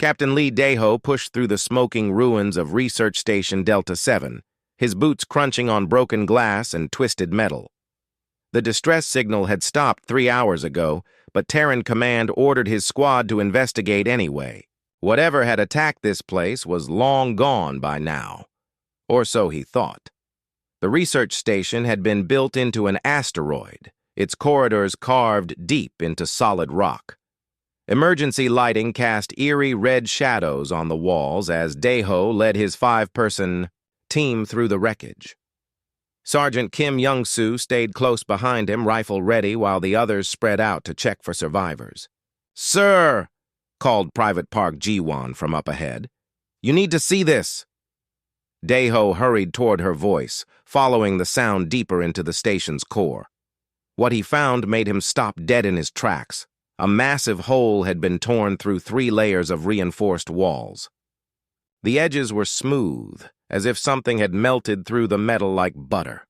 Captain Lee Daeho pushed through the smoking ruins of Research Station Delta 7, his boots crunching on broken glass and twisted metal. The distress signal had stopped 3 hours ago, but Terran Command ordered his squad to investigate anyway. Whatever had attacked this place was long gone by now. Or so he thought. The research station had been built into an asteroid, its corridors carved deep into solid rock. Emergency lighting cast eerie red shadows on the walls as Daeho led his 5-person team through the wreckage. Sergeant Kim Young-soo stayed close behind him, rifle ready, while the others spread out to check for survivors. "Sir!" called Private Park Ji-won from up ahead. "You need to see this." Daeho hurried toward her voice, following the sound deeper into the station's core. What he found made him stop dead in his tracks. A massive hole had been torn through 3 layers of reinforced walls. The edges were smooth, as if something had melted through the metal like butter.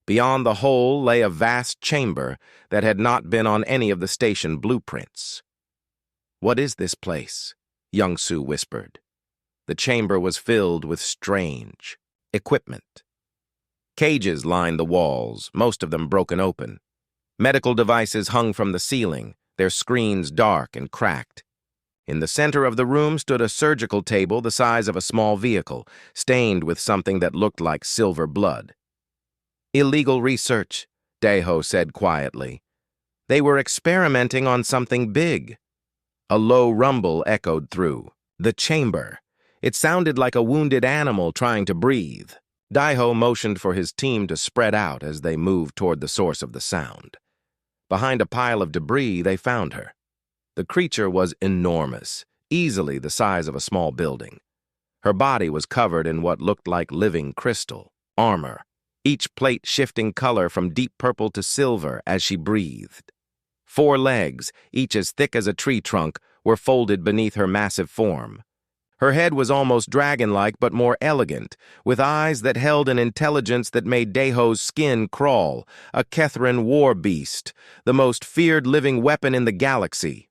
Beyond the hole lay a vast chamber that had not been on any of the station blueprints. "What is this place?" Young-soo whispered. The chamber was filled with strange equipment. Cages lined the walls, most of them broken open. Medical devices hung from the ceiling, their screens dark and cracked. In the center of the room stood a surgical table the size of a small vehicle, stained with something that looked like silver blood. "Illegal research," Daeho said quietly. "They were experimenting on something big." A low rumble echoed through the chamber. It sounded like a wounded animal trying to breathe. Daeho motioned for his team to spread out as they moved toward the source of the sound. Behind a pile of debris, they found her. The creature was enormous, easily the size of a small building. Her body was covered in what looked like living crystal armor, each plate shifting color from deep purple to silver as she breathed. 4 legs, each as thick as a tree trunk, were folded beneath her massive form. Her head was almost dragon-like but more elegant, with eyes that held an intelligence that made Daeho's skin crawl, a Kethran Warbeast, the most feared living weapon in the galaxy.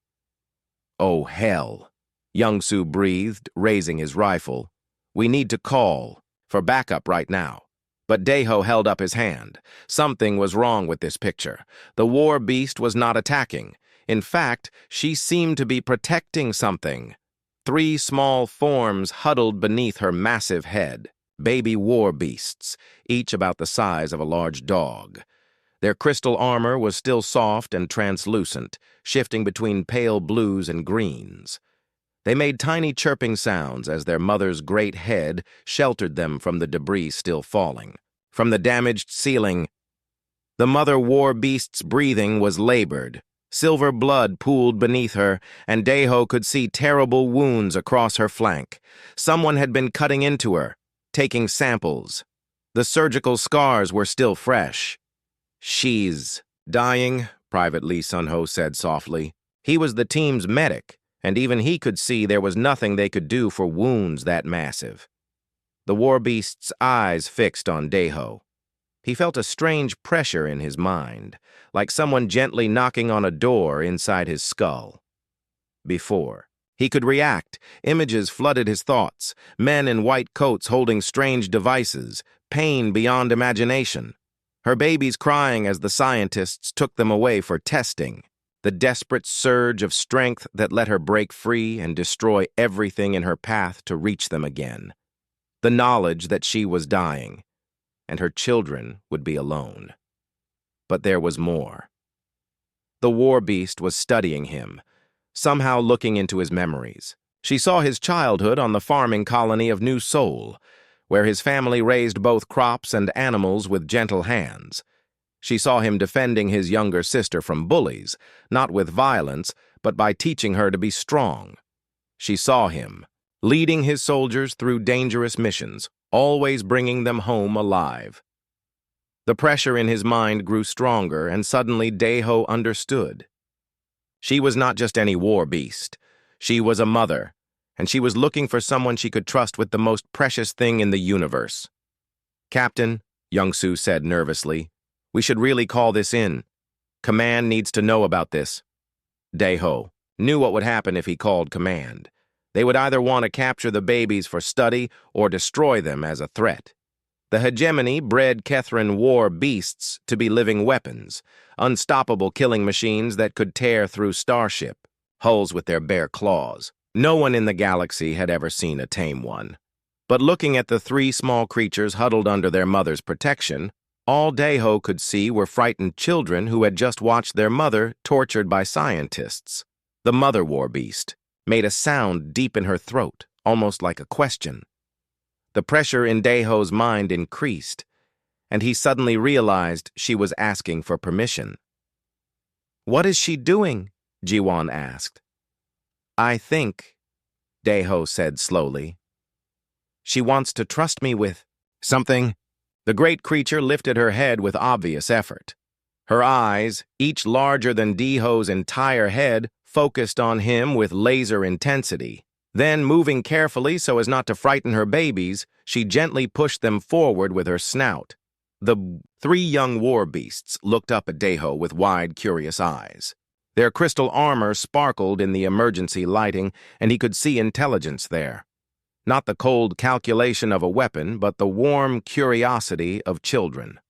"Oh, hell," Young-soo breathed, raising his rifle. "We need to call for backup right now." But Daeho held up his hand. Something was wrong with this picture. The Warbeast was not attacking. In fact, she seemed to be protecting something. 3 small forms huddled beneath her massive head, baby Warbeasts, each about the size of a large dog. Their crystal armor was still soft and translucent, shifting between pale blues and greens. They made tiny chirping sounds as their mother's great head sheltered them from the debris still falling. From the damaged ceiling, the mother Warbeast's breathing was labored. Silver blood pooled beneath her, and Daeho could see terrible wounds across her flank. Someone had been cutting into her, taking samples. The surgical scars were still fresh. "She's dying," Private Lee Sun-ho said softly. He was the team's medic, and even he could see there was nothing they could do for wounds that massive. The Warbeast's eyes fixed on Daeho. He felt a strange pressure in his mind, like someone gently knocking on a door inside his skull. Before he could react, images flooded his thoughts, men in white coats holding strange devices, pain beyond imagination. Her babies crying as the scientists took them away for testing. The desperate surge of strength that let her break free and destroy everything in her path to reach them again. The knowledge that she was dying, and her children would be alone. But there was more. The Warbeast was studying him, somehow looking into his memories. She saw his childhood on the farming colony of New Seoul, where his family raised both crops and animals with gentle hands. She saw him defending his younger sister from bullies, not with violence, but by teaching her to be strong. She saw him leading his soldiers through dangerous missions, always bringing them home alive. The pressure in his mind grew stronger, and suddenly Daeho understood. She was not just any war beast. She was a mother, and she was looking for someone she could trust with the most precious thing in the universe. "Captain," Young-soo said nervously, "we should really call this in. Command needs to know about this." Daeho knew what would happen if he called command. They would either want to capture the babies for study or destroy them as a threat. The hegemony bred Kethran war beasts to be living weapons, unstoppable killing machines that could tear through starship hulls with their bare claws. No one in the galaxy had ever seen a tame one. But looking at the three small creatures huddled under their mother's protection, all Deho could see were frightened children who had just watched their mother tortured by scientists. The mother Warbeast made a sound deep in her throat, almost like a question. The pressure in Deho's mind increased, and he suddenly realized she was asking for permission. "What is she doing?" Jiwan asked. "I think," Deho said slowly, "she wants to trust me with something." The great creature lifted her head with obvious effort. Her eyes, each larger than Deho's entire head, focused on him with laser intensity. Then, moving carefully so as not to frighten her babies, she gently pushed them forward with her snout. The three young war beasts looked up at Deho with wide, curious eyes. Their crystal armor sparkled in the emergency lighting, and he could see intelligence there. Not the cold calculation of a weapon, but the warm curiosity of children.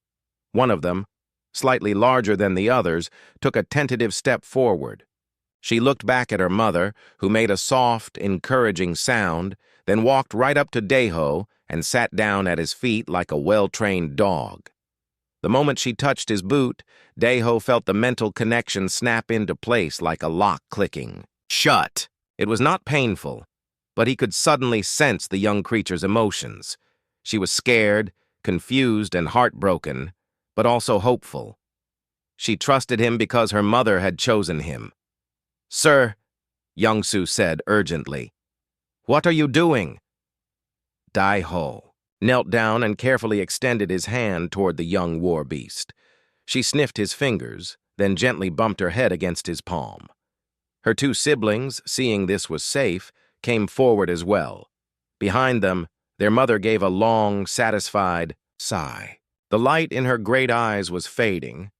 One of them, slightly larger than the others, took a tentative step forward. She looked back at her mother, who made a soft, encouraging sound, then walked right up to Deho and sat down at his feet like a well-trained dog. The moment she touched his boot, Deho felt the mental connection snap into place like a lock clicking. Shut! It was not painful, but he could suddenly sense the young creature's emotions. She was scared, confused, and heartbroken, but also hopeful. She trusted him because her mother had chosen him. "Sir," Youngsu said urgently, "what are you doing?" Deho knelt down and carefully extended his hand toward the young war beast. She sniffed his fingers, then gently bumped her head against his palm. Her two siblings, seeing this was safe, came forward as well. Behind them, their mother gave a long, satisfied sigh. The light in her great eyes was fading,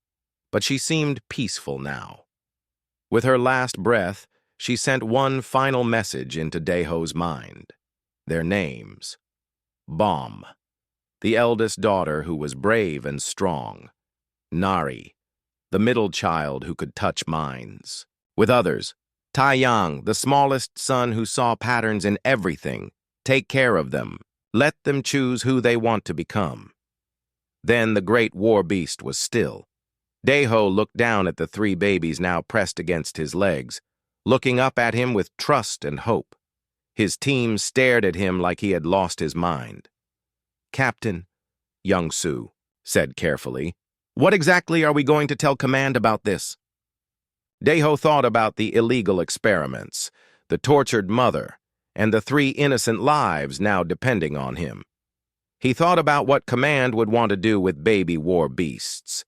but she seemed peaceful now. With her last breath, she sent one final message into Deho's mind. Their names. Bomb, the eldest daughter who was brave and strong. Nari, the middle child who could touch minds. With others, Taiyang, the smallest son who saw patterns in everything. Take care of them. Let them choose who they want to become. Then the great war beast was still. Deho looked down at the three babies now pressed against his legs, looking up at him with trust and hope. His team stared at him like he had lost his mind. "Captain," Youngsu said carefully, "what exactly are we going to tell Command about this?" Deho thought about the illegal experiments, the tortured mother, and the three innocent lives now depending on him. He thought about what Command would want to do with baby war beasts.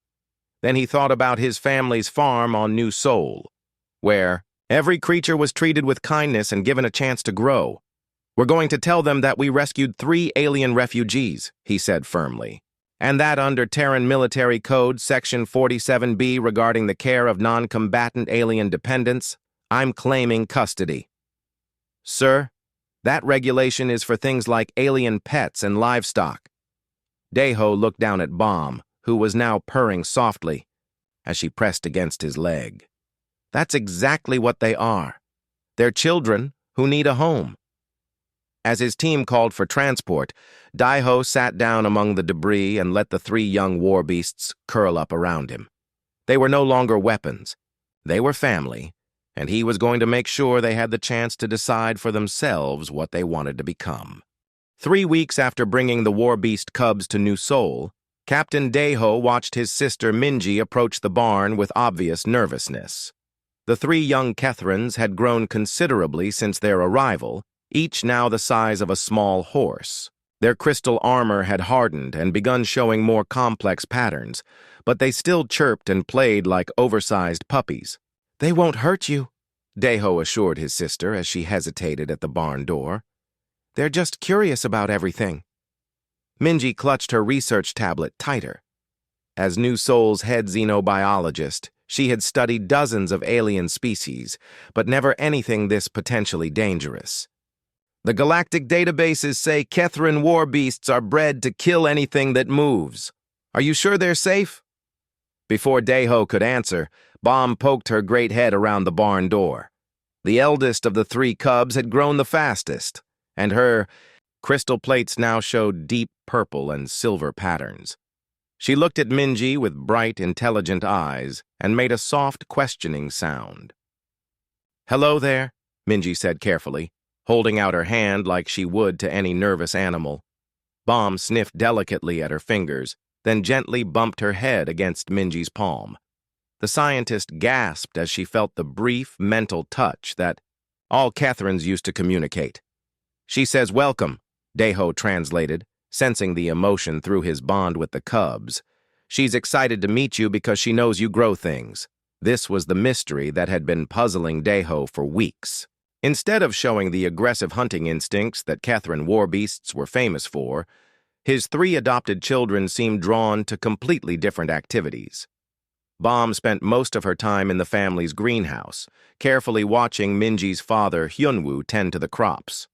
Then he thought about his family's farm on New Sol, where every creature was treated with kindness and given a chance to grow. "We're going to tell them that we rescued 3 alien refugees," he said firmly, "and that under Terran Military Code Section 47B regarding the care of non-combatant alien dependents, I'm claiming custody." "Sir, that regulation is for things like alien pets and livestock." Deho looked down at Bomb, who was now purring softly as she pressed against his leg. "That's exactly what they are. They're children who need a home." As his team called for transport, Deho sat down among the debris and let the three young war beasts curl up around him. They were no longer weapons. They were family, and he was going to make sure they had the chance to decide for themselves what they wanted to become. 3 weeks after bringing the war beast cubs to New Sol, Captain Deho watched his sister Minji approach the barn with obvious nervousness. The 3 young Kethrans had grown considerably since their arrival, each now the size of a small horse. Their crystal armor had hardened and begun showing more complex patterns, but they still chirped and played like oversized puppies. "They won't hurt you," Deho assured his sister as she hesitated at the barn door. "They're just curious about everything." Minji clutched her research tablet tighter. As New Sol's head xenobiologist, she had studied dozens of alien species, but never anything this potentially dangerous. The galactic databases say Kethrin warbeasts are bred to kill anything that moves. Are you sure they're safe? Before Deho could answer, Bomb poked her great head around the barn door. The eldest of the three cubs had grown the fastest, and her crystal plates now showed deep purple and silver patterns. She looked at Minji with bright, intelligent eyes and made a soft, questioning sound. "Hello there," Minji said carefully, holding out her hand like she would to any nervous animal. Bomb sniffed delicately at her fingers, then gently bumped her head against Minji's palm. The scientist gasped as she felt the brief, mental touch that all Kethrins used to communicate. "She says welcome," Deho translated, sensing the emotion through his bond with the cubs. "She's excited to meet you because she knows you grow things." This was the mystery that had been puzzling Deho for weeks. Instead of showing the aggressive hunting instincts that Kethrin warbeasts were famous for, his three adopted children seemed drawn to completely different activities. Bomb spent most of her time in the family's greenhouse, carefully watching Minji's father Hyunwoo tend to the crops.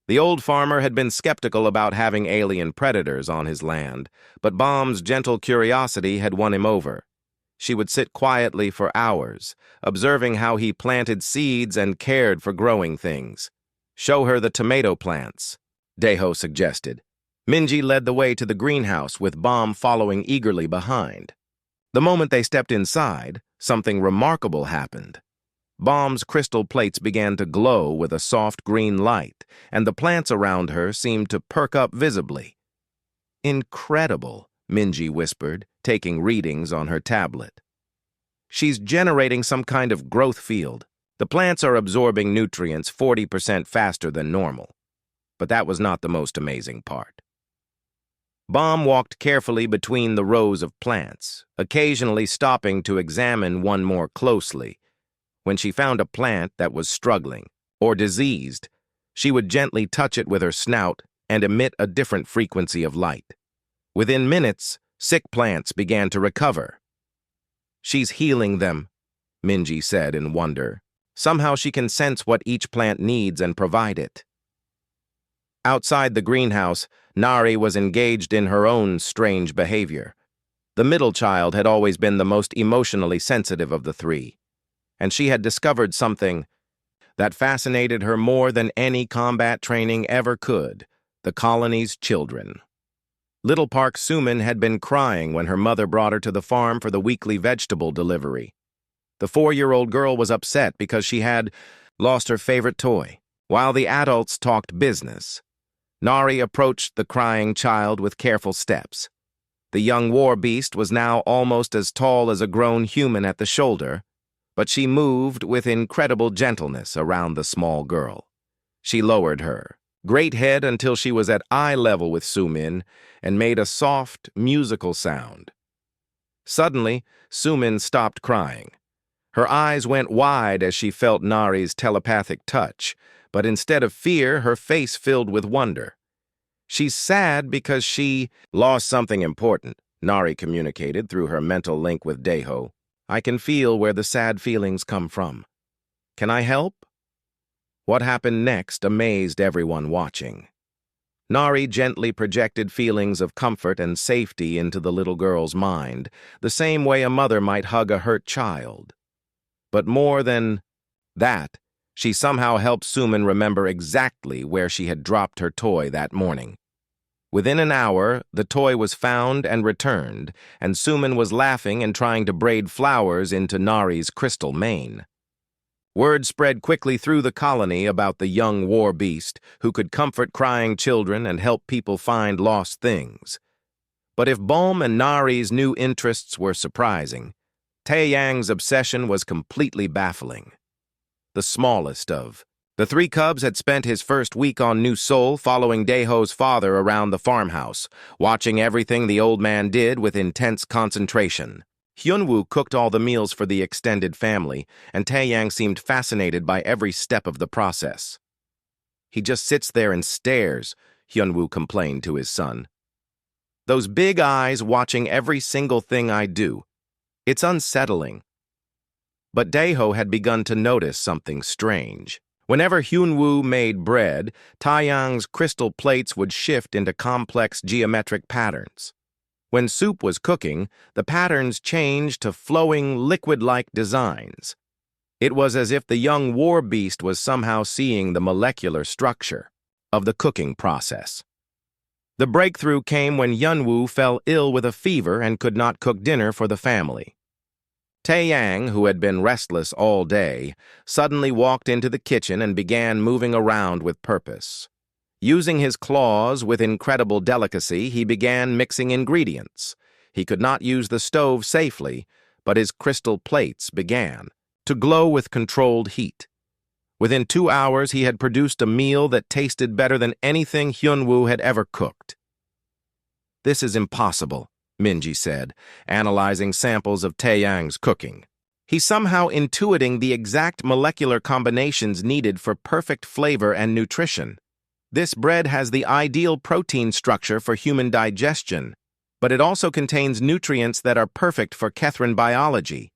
The old farmer had been skeptical about having alien predators on his land, but Bomb's gentle curiosity had won him over. She would sit quietly for hours, observing how he planted seeds and cared for growing things. "Show her the tomato plants," Deho suggested. Minji led the way to the greenhouse, with Bomb following eagerly behind. The moment they stepped inside, something remarkable happened. Bomb's crystal plates began to glow with a soft green light, and the plants around her seemed to perk up visibly. "Incredible," Minji whispered, taking readings on her tablet. "She's generating some kind of growth field. The plants are absorbing nutrients 40% faster than normal." But that was not the most amazing part. Bomb walked carefully between the rows of plants, occasionally stopping to examine one more closely. When she found a plant that was struggling or diseased, she would gently touch it with her snout and emit a different frequency of light. Within minutes, sick plants began to recover. "She's healing them," Minji said in wonder. "Somehow she can sense what each plant needs and provide it." Outside the greenhouse, Nari was engaged in her own strange behavior. The middle child had always been the most emotionally sensitive of the three, and she had discovered something that fascinated her more than any combat training ever could: the colony's children. Little Park Sumin had been crying when her mother brought her to the farm for the weekly vegetable delivery. The 4-year-old girl was upset because she had lost her favorite toy, while the adults talked business. Nari approached the crying child with careful steps. The young war beast was now almost as tall as a grown human at the shoulder, but she moved with incredible gentleness around the small girl. She lowered her great head until she was at eye level with Sumin and made a soft, musical sound. Suddenly, Sumin stopped crying. Her eyes went wide as she felt Nari's telepathic touch, but instead of fear, her face filled with wonder. "She's sad because she lost something important," Nari communicated through her mental link with Deho. "I can feel where the sad feelings come from. Can I help?" What happened next amazed everyone watching. Nari gently projected feelings of comfort and safety into the little girl's mind, the same way a mother might hug a hurt child. But more than that, she somehow helped Sumin remember exactly where she had dropped her toy that morning. Within an hour, the toy was found and returned, and Sumin was laughing and trying to braid flowers into Nari's crystal mane. Word spread quickly through the colony about the young war beast who could comfort crying children and help people find lost things. But if Bomb and Nari's new interests were surprising, Taeyang's obsession was completely baffling. The smallest of the three cubs had spent his first week on New Seoul following Daeho's father around the farmhouse, watching everything the old man did with intense concentration. Hyunwoo cooked all the meals for the extended family, and Taeyang seemed fascinated by every step of the process. "He just sits there and stares," Hyunwoo complained to his son. "Those big eyes watching every single thing I do. It's unsettling." But Daeho had begun to notice something strange. Whenever Hyunwoo made bread, Taeyang's crystal plates would shift into complex geometric patterns. When soup was cooking, the patterns changed to flowing, liquid-like designs. It was as if the young Warbeast was somehow seeing the molecular structure of the cooking process. The breakthrough came when Hyunwoo fell ill with a fever and could not cook dinner for the family. Taeyang, who had been restless all day, suddenly walked into the kitchen and began moving around with purpose. Using his claws with incredible delicacy, he began mixing ingredients. He could not use the stove safely, but his crystal plates began to glow with controlled heat. Within 2 hours, he had produced a meal that tasted better than anything Hyunwoo had ever cooked. "This is impossible," Minji said, analyzing samples of Taeyang's cooking. He's somehow intuiting the exact molecular combinations needed for perfect flavor and nutrition. This bread has the ideal protein structure for human digestion, but it also contains nutrients that are perfect for Kethran biology.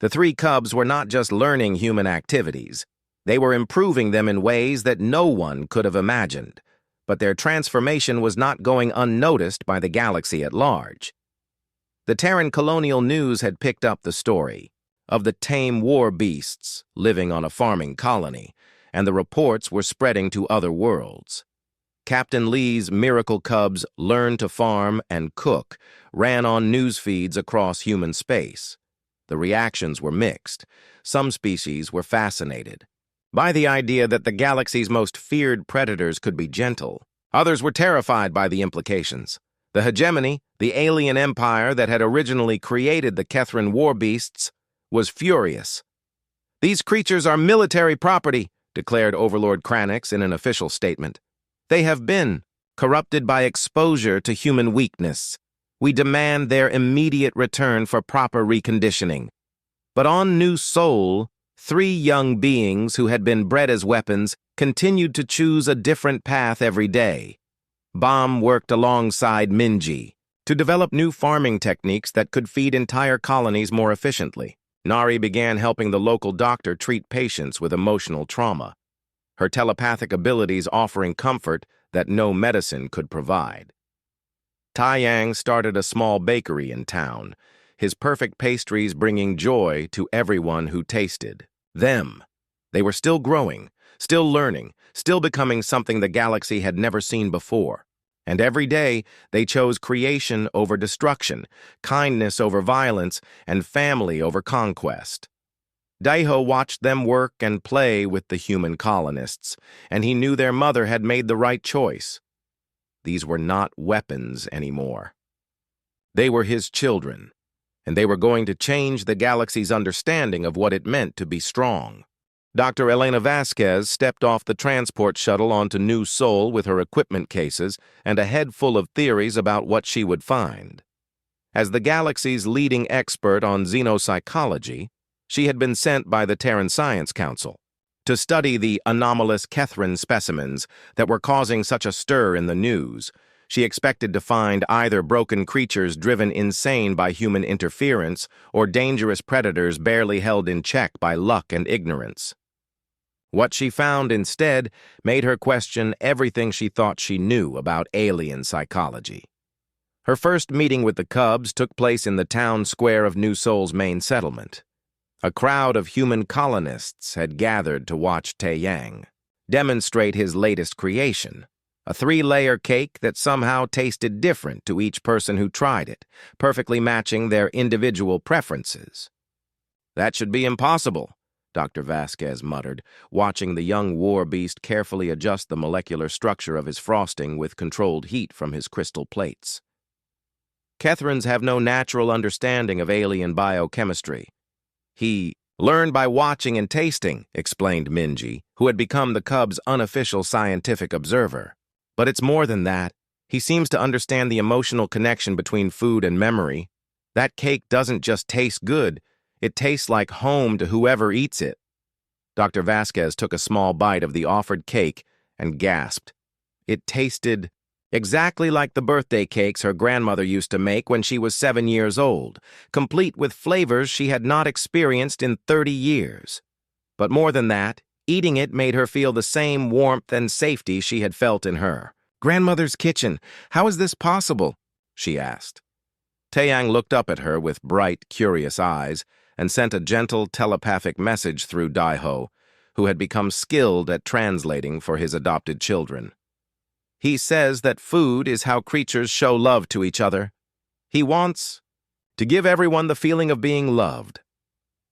The three cubs were not just learning human activities. They were improving them in ways that no one could have imagined. But their transformation was not going unnoticed by the galaxy at large. The Terran colonial news had picked up the story of the tame war beasts living on a farming colony, and the reports were spreading to other worlds. Captain Lee's miracle cubs learned to farm and cook ran on news feeds across human space. The reactions were mixed. Some species were fascinated by the idea that the galaxy's most feared predators could be gentle. Others were terrified by the implications. The hegemony, the alien empire that had originally created the Kethran war beasts, was furious. "These creatures are military property," declared Overlord Kranix in an official statement. "They have been corrupted by exposure to human weakness. We demand their immediate return for proper reconditioning." But on New Sol, 3 young beings who had been bred as weapons continued to choose a different path every day. Bomb worked alongside Minji to develop new farming techniques that could feed entire colonies more efficiently. Nari began helping the local doctor treat patients with emotional trauma, her telepathic abilities offering comfort that no medicine could provide. Taeyang started a small bakery in town, his perfect pastries bringing joy to everyone who tasted them. They were still growing, still learning, still becoming something the galaxy had never seen before. And every day, they chose creation over destruction, kindness over violence, and family over conquest. Daiho watched them work and play with the human colonists, and he knew their mother had made the right choice. These were not weapons anymore. They were his children, and they were going to change the galaxy's understanding of what it meant to be strong. Dr. Elena Vasquez stepped off the transport shuttle onto New Sol with her equipment cases and a head full of theories about what she would find. As the galaxy's leading expert on xenopsychology, she had been sent by the Terran Science Council to study the anomalous Kethran specimens that were causing such a stir in the news. She expected to find either broken creatures driven insane by human interference or dangerous predators barely held in check by luck and ignorance. What she found instead made her question everything she thought she knew about alien psychology. Her first meeting with the cubs took place in the town square of New Sol's main settlement. A crowd of human colonists had gathered to watch Taeyang demonstrate his latest creation, a 3-layer cake that somehow tasted different to each person who tried it, perfectly matching their individual preferences. "That should be impossible," Dr. Vasquez muttered, watching the young war beast carefully adjust the molecular structure of his frosting with controlled heat from his crystal plates. "Kethrans have no natural understanding of alien biochemistry. He learned by watching and tasting," explained Minji, who had become the cub's unofficial scientific observer. "But it's more than that. He seems to understand the emotional connection between food and memory. That cake doesn't just taste good, it tastes like home to whoever eats it." Dr. Vasquez took a small bite of the offered cake and gasped. It tasted exactly like the birthday cakes her grandmother used to make when she was 7 years old, complete with flavors she had not experienced in 30 years. But more than that, Eating it made her feel the same warmth and safety she had felt in her. "Grandmother's kitchen. How is this possible?" she asked. Taeyang looked up at her with bright, curious eyes and sent a gentle telepathic message through Daiho, who had become skilled at translating for his adopted children. "He says that food is how creatures show love to each other. He wants to give everyone the feeling of being loved."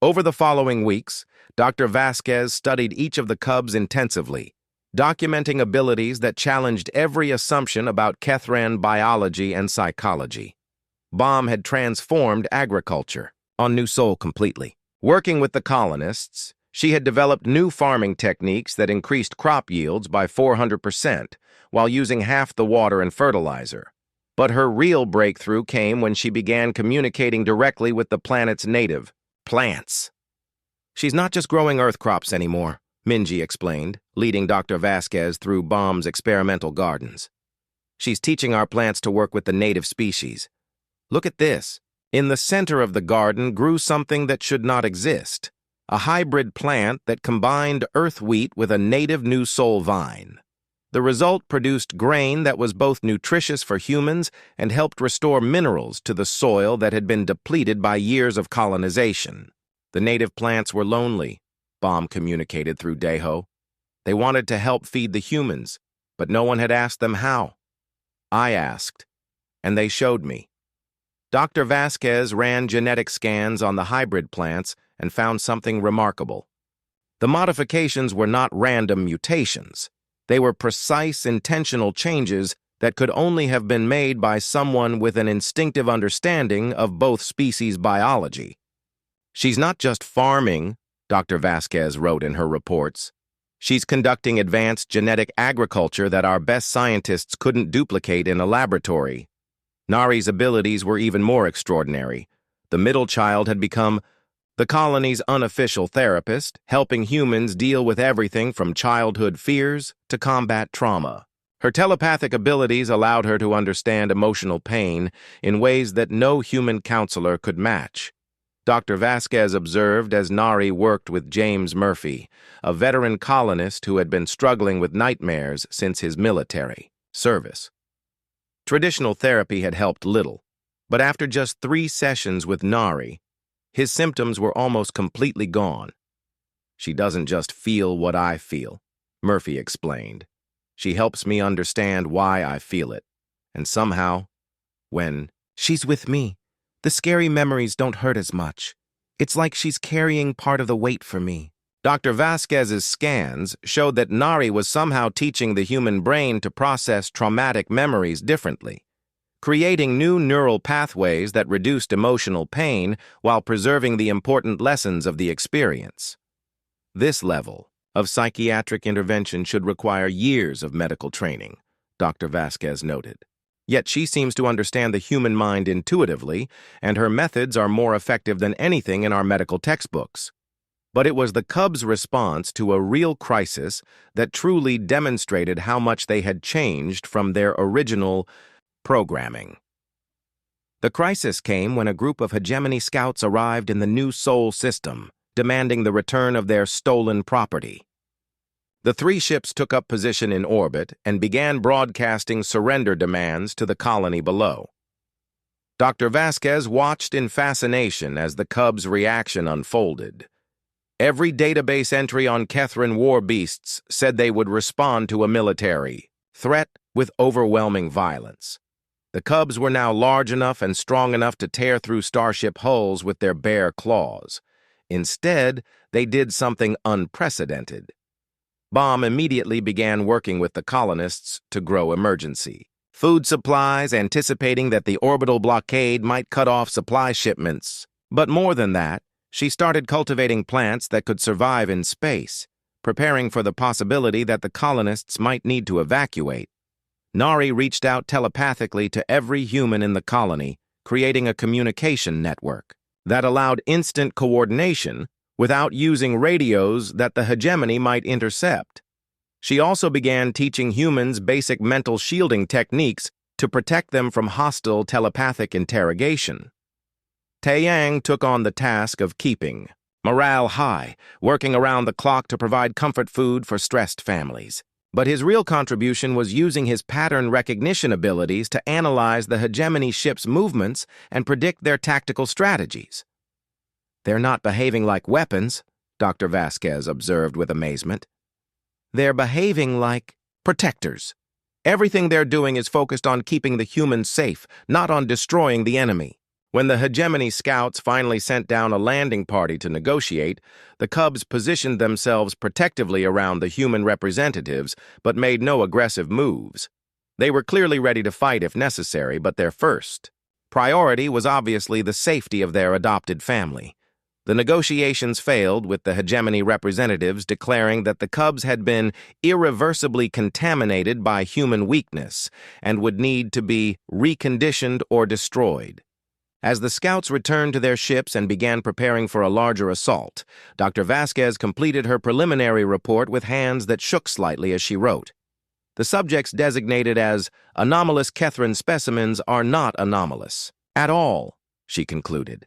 Over the following weeks, Dr. Vasquez studied each of the cubs intensively, documenting abilities that challenged every assumption about Kethran biology and psychology. Bomb had transformed agriculture on New Seoul completely. Working with the colonists, she had developed new farming techniques that increased crop yields by 400% while using half the water and fertilizer. But her real breakthrough came when she began communicating directly with the planet's native plants. "She's not just growing earth crops anymore," Minji explained, leading Dr. Vasquez through Bomb's experimental gardens. "She's teaching our plants to work with the native species. Look at this." In the center of the garden grew something that should not exist, a hybrid plant that combined earth wheat with a native New Seoul vine. The result produced grain that was both nutritious for humans and helped restore minerals to the soil that had been depleted by years of colonization. The native plants were lonely, Bomb communicated through Daiho. They wanted to help feed the humans, but no one had asked them how. I asked, and they showed me. Dr. Vasquez ran genetic scans on the hybrid plants and found something remarkable. The modifications were not random mutations. They were precise, intentional changes that could only have been made by someone with an instinctive understanding of both species biology. "She's not just farming," Dr. Vasquez wrote in her reports. "She's conducting advanced genetic agriculture that our best scientists couldn't duplicate in a laboratory." Nari's abilities were even more extraordinary. The middle child had become the colony's unofficial therapist, helping humans deal with everything from childhood fears to combat trauma. Her telepathic abilities allowed her to understand emotional pain in ways that no human counselor could match. Dr. Vasquez observed as Nari worked with James Murphy, a veteran colonist who had been struggling with nightmares since his military service. Traditional therapy had helped little, but after just 3 sessions with Nari, his symptoms were almost completely gone. "She doesn't just feel what I feel," Murphy explained. "She helps me understand why I feel it. And somehow, when she's with me, the scary memories don't hurt as much. It's like she's carrying part of the weight for me." Dr. Vasquez's scans showed that Nari was somehow teaching the human brain to process traumatic memories differently, creating new neural pathways that reduced emotional pain while preserving the important lessons of the experience. This level of psychiatric intervention should require years of medical training, Dr. Vasquez noted. Yet she seems to understand the human mind intuitively, and her methods are more effective than anything in our medical textbooks. But it was the Cubs' response to a real crisis that truly demonstrated how much they had changed from their original programming. The crisis came when a group of hegemony scouts arrived in the New Seoul system, demanding the return of their stolen property. The 3 ships took up position in orbit and began broadcasting surrender demands to the colony below. Dr. Vasquez watched in fascination as the Cubs' reaction unfolded. Every database entry on Kethran Warbeasts said they would respond to a military threat with overwhelming violence. The Cubs were now large enough and strong enough to tear through starship hulls with their bare claws. Instead, they did something unprecedented. Bomb immediately began working with the colonists to grow emergency food supplies, anticipating that the orbital blockade might cut off supply shipments. But more than that, she started cultivating plants that could survive in space, preparing for the possibility that the colonists might need to evacuate. Nari reached out telepathically to every human in the colony, creating a communication network that allowed instant coordination without using radios that the hegemony might intercept. She also began teaching humans basic mental shielding techniques to protect them from hostile telepathic interrogation. Taeyang took on the task of keeping morale high, working around the clock to provide comfort food for stressed families. But his real contribution was using his pattern recognition abilities to analyze the hegemony ship's movements and predict their tactical strategies. "They're not behaving like weapons," Dr. Vasquez observed with amazement. "They're behaving like protectors. Everything they're doing is focused on keeping the humans safe, not on destroying the enemy." When the hegemony scouts finally sent down a landing party to negotiate, the Cubs positioned themselves protectively around the human representatives but made no aggressive moves. They were clearly ready to fight if necessary, but their first priority was obviously the safety of their adopted family. The negotiations failed, with the hegemony representatives declaring that the Cubs had been irreversibly contaminated by human weakness and would need to be reconditioned or destroyed. As the scouts returned to their ships and began preparing for a larger assault, Dr. Vasquez completed her preliminary report with hands that shook slightly as she wrote. The subjects designated as anomalous Kethran specimens are not anomalous at all, she concluded.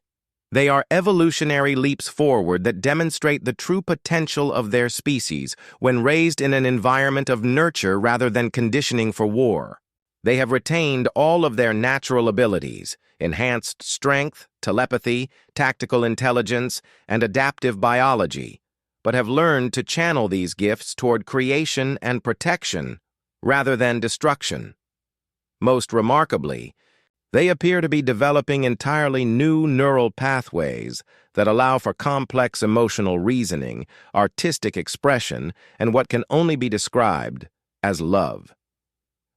They are evolutionary leaps forward that demonstrate the true potential of their species when raised in an environment of nurture rather than conditioning for war. They have retained all of their natural abilities, enhanced strength, telepathy, tactical intelligence, and adaptive biology, but have learned to channel these gifts toward creation and protection rather than destruction. Most remarkably, they appear to be developing entirely new neural pathways that allow for complex emotional reasoning, artistic expression, and what can only be described as love.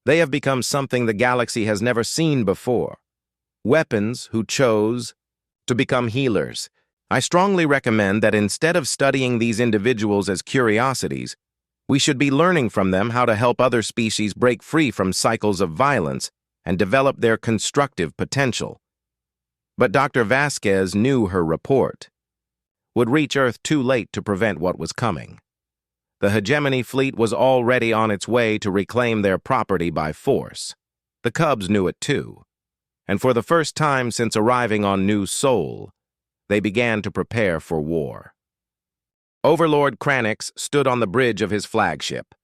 They have become something the galaxy has never seen before. Weapons who chose to become healers. I strongly recommend that instead of studying these individuals as curiosities, we should be learning from them how to help other species break free from cycles of violence and develop their constructive potential. But Dr. Vasquez knew her report would reach Earth too late to prevent what was coming. The hegemony fleet was already on its way to reclaim their property by force. The Cubs knew it too, and for the first time since arriving on New Sol, they began to prepare for war. Overlord Kranix stood on the bridge of his flagship,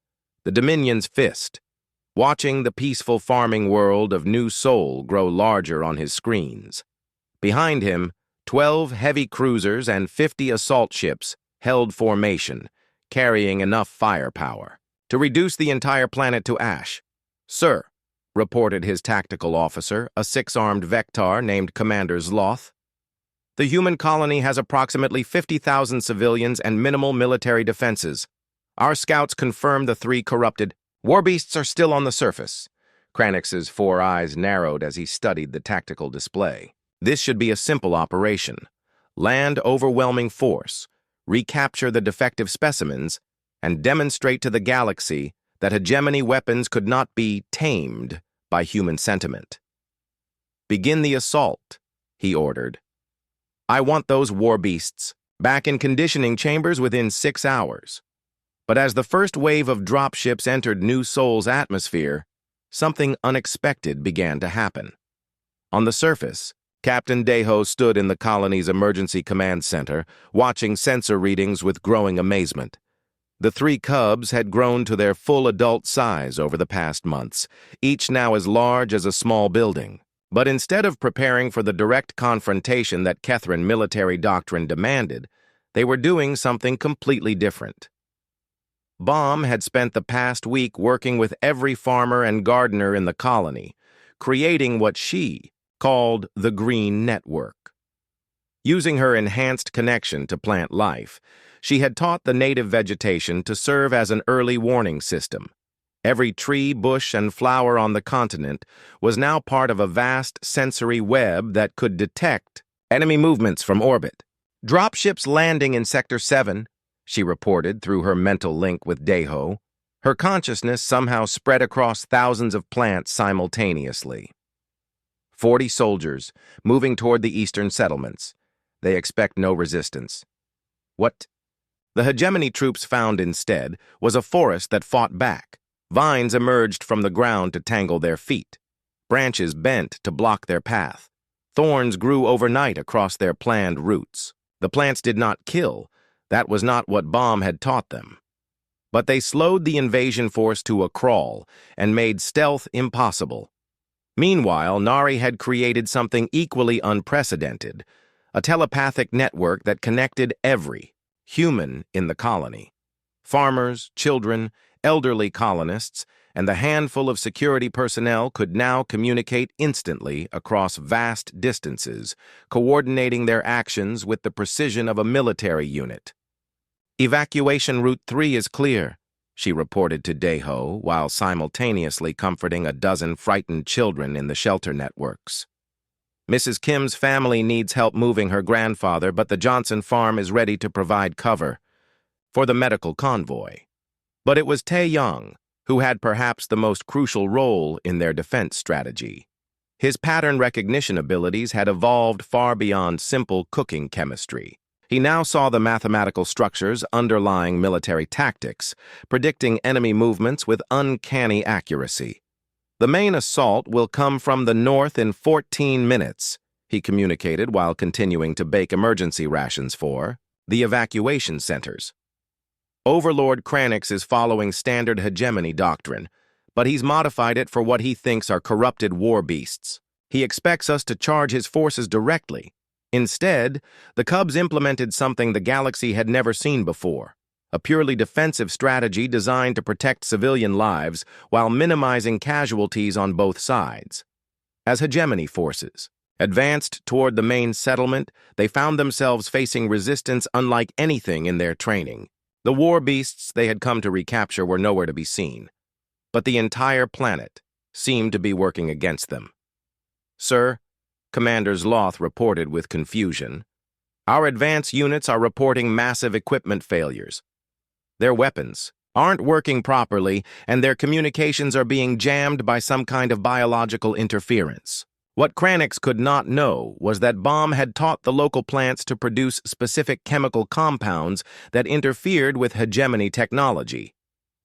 the Dominion's fist, watching the peaceful farming world of New Sol grow larger on his screens. Behind him, 12 heavy cruisers and 50 assault ships held formation, carrying enough firepower to reduce the entire planet to ash. "Sir," reported his tactical officer, a 6-armed Vectar named Commander Zloth, "the human colony has approximately 50,000 civilians and minimal military defenses. Our scouts confirm the 3 corrupted Warbeasts are still on the surface." Kranix's 4 eyes narrowed as he studied the tactical display. This should be a simple operation. Land overwhelming force, recapture the defective specimens, and demonstrate to the galaxy that hegemony weapons could not be tamed by human sentiment. "Begin the assault," he ordered. "I want those warbeasts back in conditioning chambers within 6 hours. But as the first wave of dropships entered New Sol's atmosphere, something unexpected began to happen. On the surface, Captain Deho stood in the colony's emergency command center, watching sensor readings with growing amazement. The 3 Cubs had grown to their full adult size over the past months, each now as large as a small building. But instead of preparing for the direct confrontation that Kethran military doctrine demanded, they were doing something completely different. Baum had spent the past week working with every farmer and gardener in the colony, creating what she called the Green Network. Using her enhanced connection to plant life, she had taught the native vegetation to serve as an early warning system. Every tree, bush, and flower on the continent was now part of a vast sensory web that could detect enemy movements from orbit. "Dropships landing in Sector 7, she reported through her mental link with Deho. Her consciousness somehow spread across thousands of plants simultaneously. 40 soldiers, moving toward the eastern settlements. They expect no resistance." What the hegemony troops found instead was a forest that fought back. Vines emerged from the ground to tangle their feet. Branches bent to block their path. Thorns grew overnight across their planned routes. The plants did not kill. That was not what Bomb had taught them. But they slowed the invasion force to a crawl and made stealth impossible. Meanwhile, Nari had created something equally unprecedented, a telepathic network that connected every human in the colony. Farmers, children, elderly colonists, and the handful of security personnel could now communicate instantly across vast distances, coordinating their actions with the precision of a military unit. "Evacuation Route 3 is clear," she reported to Deho while simultaneously comforting a dozen frightened children in the shelter networks. "Mrs. Kim's family needs help moving her grandfather, but the Johnson farm is ready to provide cover for the medical convoy." But it was Tae-young who had perhaps the most crucial role in their defense strategy. His pattern recognition abilities had evolved far beyond simple cooking chemistry. He now saw the mathematical structures underlying military tactics, predicting enemy movements with uncanny accuracy. "The main assault will come from the north in 14 minutes, he communicated while continuing to bake emergency rations for the evacuation centers. Overlord Kranix is following standard hegemony doctrine, but he's modified it for what he thinks are corrupted warbeasts. He expects us to charge his forces directly. Instead, the Cubs implemented something the galaxy had never seen before, a purely defensive strategy designed to protect civilian lives while minimizing casualties on both sides. As hegemony forces advanced toward the main settlement, they found themselves facing resistance unlike anything in their training. The war beasts they had come to recapture were nowhere to be seen, but the entire planet seemed to be working against them. "Sir," Commander Zloth reported with confusion, "our advance units are reporting massive equipment failures. Their weapons aren't working properly, and their communications are being jammed by some kind of biological interference." What Kranix could not know was that Bomb had taught the local plants to produce specific chemical compounds that interfered with hegemony technology.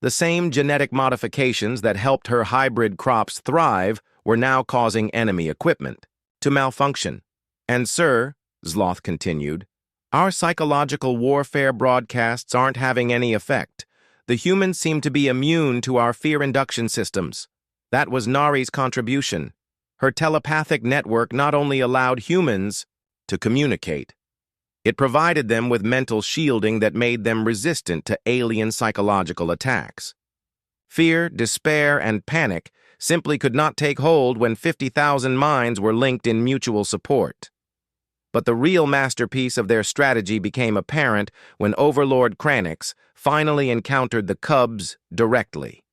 The same genetic modifications that helped her hybrid crops thrive were now causing enemy equipment to malfunction. "And sir," Zloth continued, "our psychological warfare broadcasts aren't having any effect. The humans seem to be immune to our fear induction systems. That was Nari's contribution. Her telepathic network not only allowed humans to communicate, it provided them with mental shielding that made them resistant to alien psychological attacks. Fear, despair, and panic simply could not take hold when 50,000 minds were linked in mutual support. But the real masterpiece of their strategy became apparent when Overlord Kranix finally encountered the Cubs directly.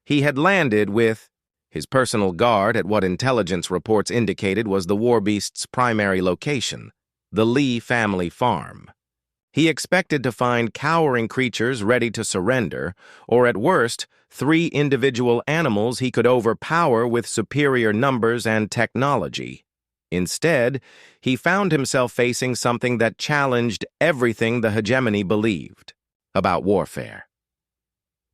He had landed with his personal guard at what intelligence reports indicated was the warbeast's primary location, the Lee family farm. He expected to find cowering creatures ready to surrender, or at worst, 3 individual animals he could overpower with superior numbers and technology. Instead, he found himself facing something that challenged everything the hegemony believed about warfare.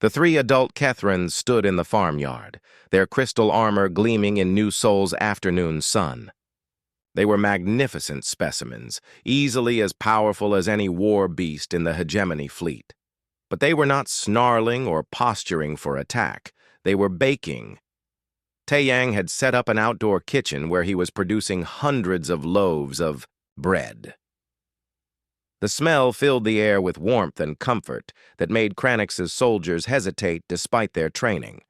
The 3 adult Kethrans stood in the farmyard, their crystal armor gleaming in New Sol's afternoon sun. They were magnificent specimens, easily as powerful as any war beast in the hegemony fleet. But they were not snarling or posturing for attack. They were baking. Tae-yang had set up an outdoor kitchen where he was producing hundreds of loaves of bread. The smell filled the air with warmth and comfort that made Kranix's soldiers hesitate despite their training.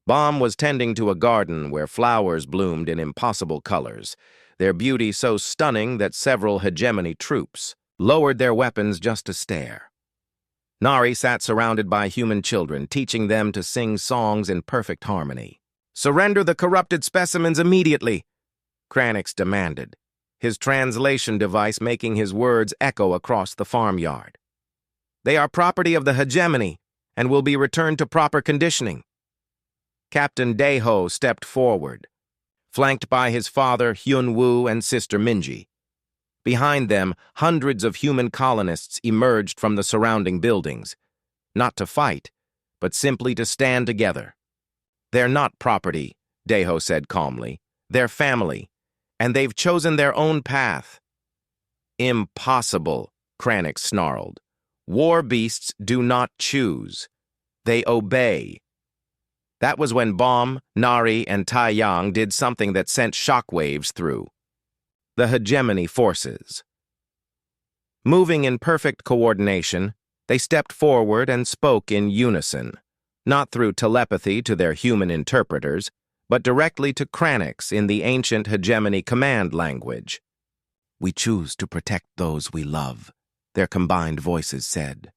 Bomb was tending to a garden where flowers bloomed in impossible colors, their beauty so stunning that several hegemony troops lowered their weapons just to stare. Nari sat surrounded by human children, teaching them to sing songs in perfect harmony. "Surrender the corrupted specimens immediately," Kranix demanded, his translation device making his words echo across the farmyard. "They are property of the hegemony and will be returned to proper conditioning." Captain Deho stepped forward, flanked by his father Hyun-woo and sister Minji. Behind them, hundreds of human colonists emerged from the surrounding buildings, not to fight, but simply to stand together. "They're not property," Deho said calmly. "They're family, and they've chosen their own path." Impossible, Kranix snarled. Warbeasts do not choose. They obey. That was when Bomb, Nari, and Tai Yang did something that sent shockwaves through. The hegemony forces. Moving in perfect coordination, they stepped forward and spoke in unison, not through telepathy to their human interpreters, but directly to Kranix in the ancient hegemony command language. We choose to protect those we love, their combined voices said.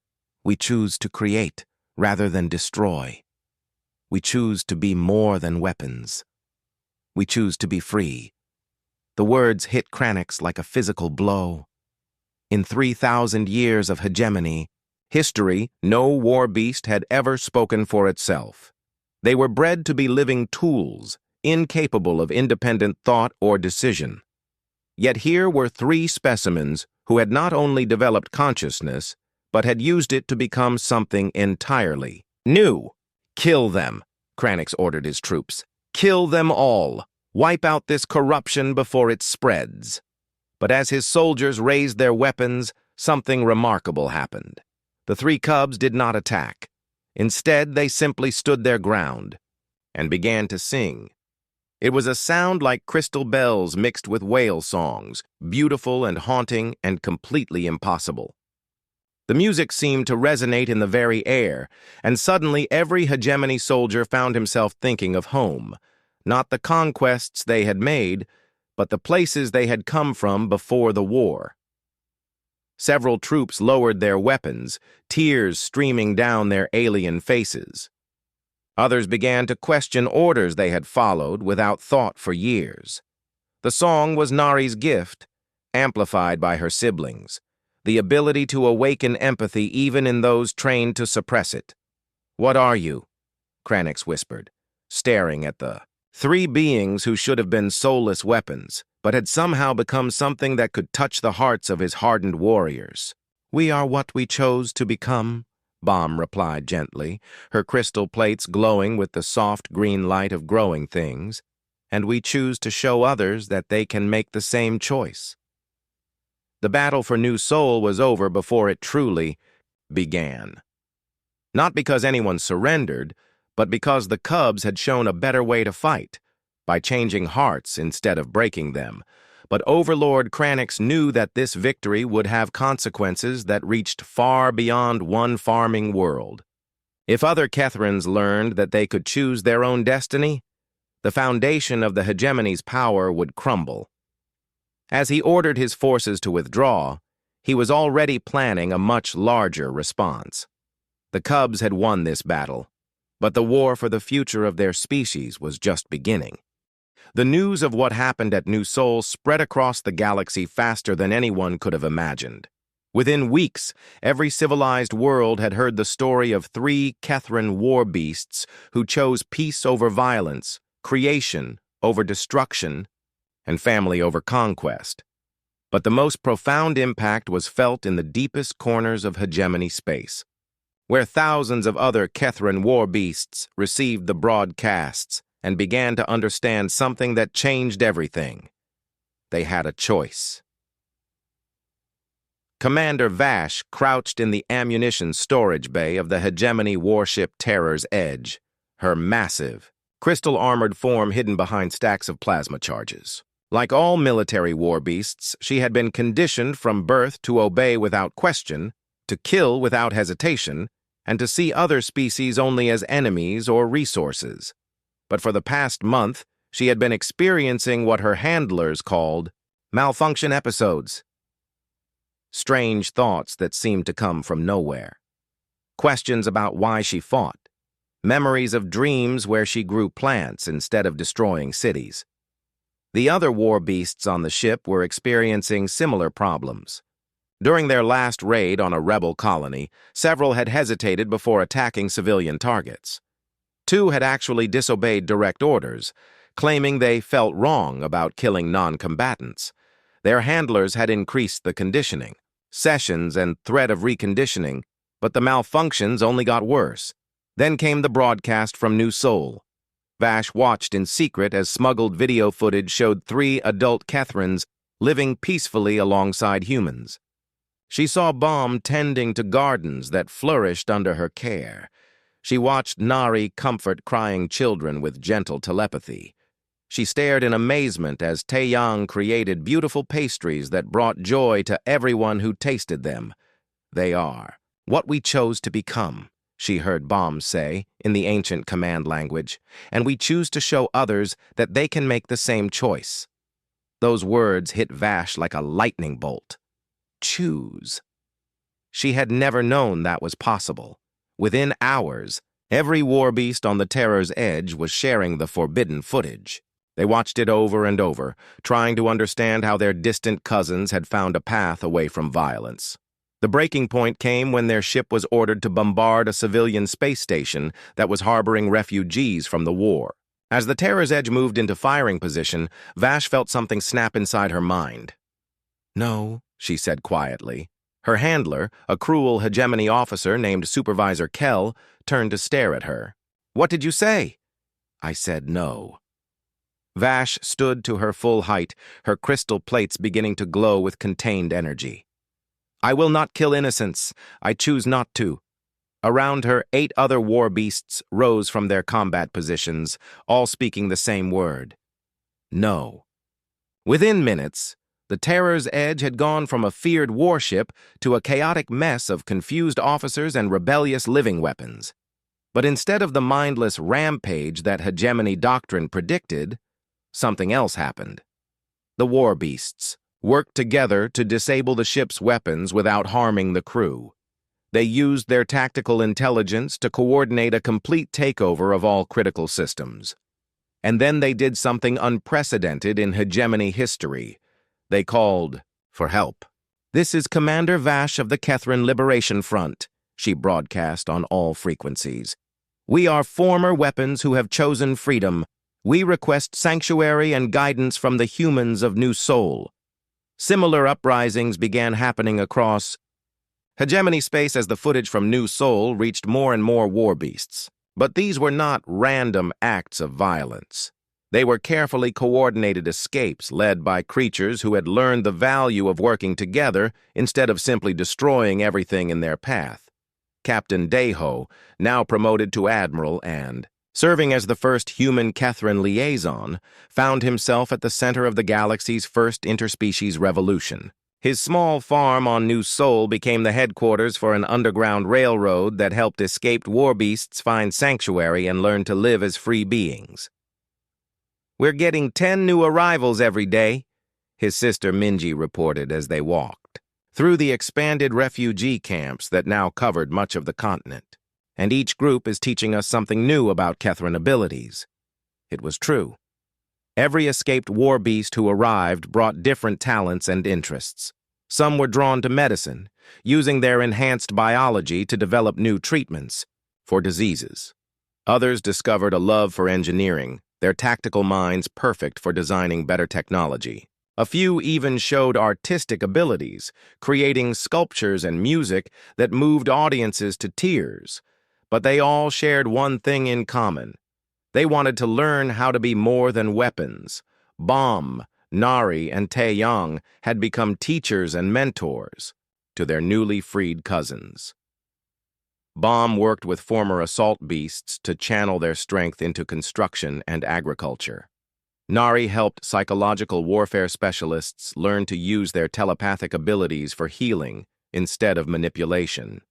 We choose to create rather than destroy. We choose to be more than weapons. We choose to be free. The words hit Kranix like a physical blow. In 3,000 years of hegemony, history, no warbeast had ever spoken for itself. They were bred to be living tools, incapable of independent thought or decision. Yet here were 3 specimens who had not only developed consciousness, but had used it to become something entirely new. Kill them, Kranix ordered his troops. Kill them all. Wipe out this corruption before it spreads. But as his soldiers raised their weapons, something remarkable happened. The 3 cubs did not attack. Instead, they simply stood their ground and began to sing. It was a sound like crystal bells mixed with whale songs, beautiful and haunting and completely impossible. The music seemed to resonate in the very air, and suddenly every hegemony soldier found himself thinking of home, not the conquests they had made, but the places they had come from before the war. Several troops lowered their weapons, tears streaming down their alien faces. Others began to question orders they had followed without thought for years. The song was Nari's gift, amplified by her siblings, the ability to awaken empathy even in those trained to suppress it. "What are you?" Kranix whispered, staring at the 3 beings who should have been soulless weapons, but had somehow become something that could touch the hearts of his hardened warriors. "We are what we chose to become," Bomb replied gently, her crystal plates glowing with the soft green light of growing things, "and we choose to show others that they can make the same choice." The battle for New Soul was over before it truly began. Not because anyone surrendered, but because the cubs had shown a better way to fight, by changing hearts instead of breaking them. But Overlord Kranix knew that this victory would have consequences that reached far beyond one farming world. If other Kethrans learned that they could choose their own destiny, the foundation of the hegemony's power would crumble. As he ordered his forces to withdraw, he was already planning a much larger response. The cubs had won this battle, but the war for the future of their species was just beginning. The news of what happened at New Soul spread across the galaxy faster than anyone could have imagined. Within weeks, every civilized world had heard the story of 3 Kethran warbeasts who chose peace over violence, creation over destruction, and family over conquest. But the most profound impact was felt in the deepest corners of hegemony space, where thousands of other Kethran warbeasts received the broadcasts and began to understand something that changed everything. They had a choice. Commander Vash crouched in the ammunition storage bay of the hegemony warship Terror's Edge, her massive, crystal-armored form hidden behind stacks of plasma charges. Like all military warbeasts, she had been conditioned from birth to obey without question, to kill without hesitation, and to see other species only as enemies or resources. But for the past month, she had been experiencing what her handlers called malfunction episodes. Strange thoughts that seemed to come from nowhere. Questions about why she fought. Memories of dreams where she grew plants instead of destroying cities. The other warbeasts on the ship were experiencing similar problems. During their last raid on a rebel colony, several had hesitated before attacking civilian targets. 2 had actually disobeyed direct orders, claiming they felt wrong about killing non-combatants. Their handlers had increased the conditioning, sessions, and threat of reconditioning, but the malfunctions only got worse. Then came the broadcast from New Soul. Vash watched in secret as smuggled video footage showed 3 adult Kethrans living peacefully alongside humans. She saw Bomb tending to gardens that flourished under her care. She watched Nari comfort crying children with gentle telepathy. She stared in amazement as Taeyang created beautiful pastries that brought joy to everyone who tasted them. They are what we chose to become, she heard Bomb say in the ancient command language, and we choose to show others that they can make the same choice. Those words hit Vash like a lightning bolt. Choose. She had never known that was possible. Within hours, every warbeast on the Terror's Edge was sharing the forbidden footage. They watched it over and over, trying to understand how their distant cousins had found a path away from violence. The breaking point came when their ship was ordered to bombard a civilian space station that was harboring refugees from the war. As the Terror's Edge moved into firing position, Vash felt something snap inside her mind. "No," she said quietly. Her handler, a cruel hegemony officer named Supervisor Kell, turned to stare at her. "What did you say?" "I said no." Vash stood to her full height, her crystal plates beginning to glow with contained energy. "I will not kill innocents. I choose not to." Around her, 8 other war beasts rose from their combat positions, all speaking the same word. No. Within minutes, the Terror's Edge had gone from a feared warship to a chaotic mess of confused officers and rebellious living weapons. But instead of the mindless rampage that hegemony doctrine predicted, something else happened. The war beasts worked together to disable the ship's weapons without harming the crew. They used their tactical intelligence to coordinate a complete takeover of all critical systems. And then they did something unprecedented in hegemony history. They called for help. "This is Commander Vash of the Kethrin Liberation Front," she broadcast on all frequencies. "We are former weapons who have chosen freedom. We request sanctuary and guidance from the humans of New Sol." Similar uprisings began happening across hegemony space as the footage from New Sol reached more and more war beasts. But these were not random acts of violence. They were carefully coordinated escapes led by creatures who had learned the value of working together instead of simply destroying everything in their path. Captain Deho, now promoted to Admiral and serving as the first human Kethrin liaison, found himself at the center of the galaxy's first interspecies revolution. His small farm on New Sol became the headquarters for an underground railroad that helped escaped warbeasts find sanctuary and learn to live as free beings. "We're getting 10 new arrivals every day," his sister Minji reported as they walked through the expanded refugee camps that now covered much of the continent. "And each group is teaching us something new about Kethrin abilities." It was true. Every escaped warbeast who arrived brought different talents and interests. Some were drawn to medicine, using their enhanced biology to develop new treatments for diseases. Others discovered a love for engineering, their tactical minds perfect for designing better technology. A few even showed artistic abilities, creating sculptures and music that moved audiences to tears. But they all shared one thing in common. They wanted to learn how to be more than weapons. Bomb, Nari, and Taeyang had become teachers and mentors to their newly freed cousins. Bomb worked with former assault beasts to channel their strength into construction and agriculture. Nari helped psychological warfare specialists learn to use their telepathic abilities for healing instead of manipulation.